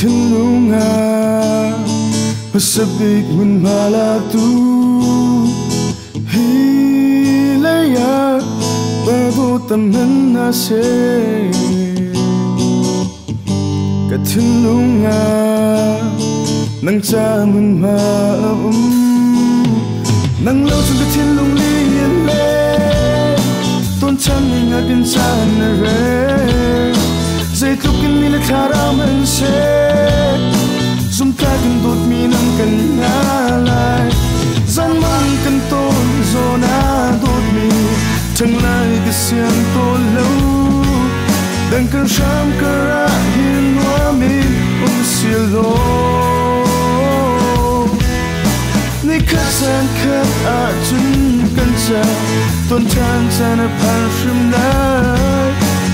Katilunga pasabik mun malatu hilaya babu taman nase Katilunga nang jamun nang lâu trong katilung lian le tôn chan mình ở bên chan re dây thúc kinh mi là khara man se zum ta kan dot mi nang kan na lai zan man kan ton zona dot mi thang lai cái xiang tôn lâu đang kan sham kara hin wa mi silo ni khazan khat a chun kan cha ton chan chan a par shim lai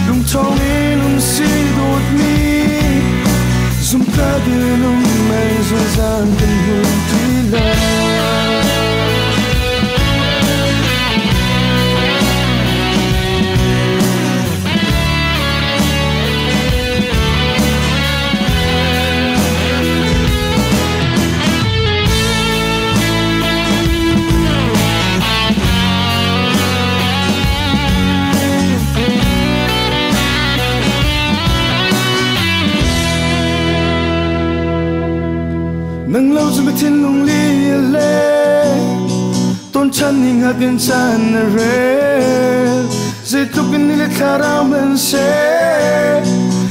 lung thong in si dot mi zum ta de lung mai zo zan kan hun ti la nang lâu trong thiên lung li le tôn chân hình hạt bên chan re dây thúc kinh ni le khara man se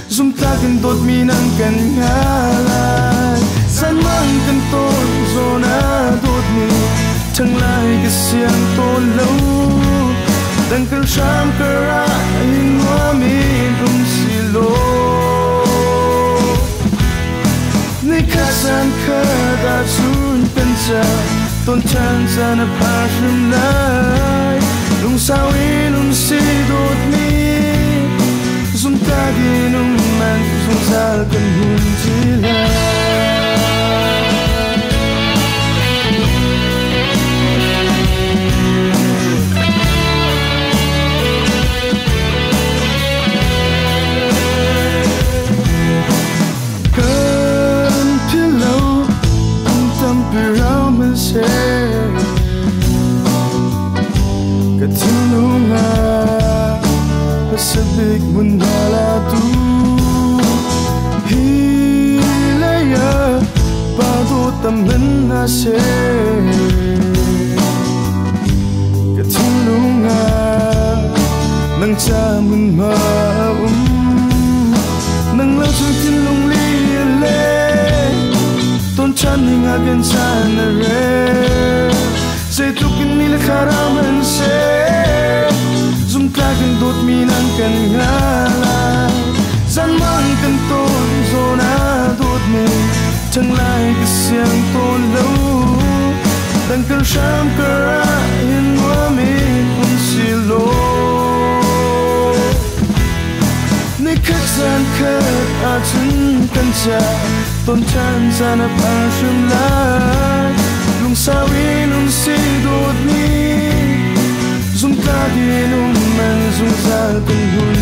zum ta kan dot mi nang kan ngala san mang kan tôn zona dot mi thang lai cái xiang tôn lâu đang kan sham kara in wa mi silo ni khazan khada chun kan cha ton chan chan a passion lai lung sao in si dot mi zum ta gi nung man zum zal kan hun ji la Katilunga pasabik mun malatu hilaya bago taman nase Katilunga nang jamun nang lâu trong thiên lung li le tôn chan hình hạt bên chan re dây thúc kinh ni là khara man se zum ta kan dot mi nang kan ngala zan mang kan ton zona dot mi thang lai cái xiang tôn lâu đang kan sham kara in wa mi silo ni khazan khat a chun kan cha tôn chan chan a par shim lai lung sao in si dot mi zum ta di nung man zum zal kan hun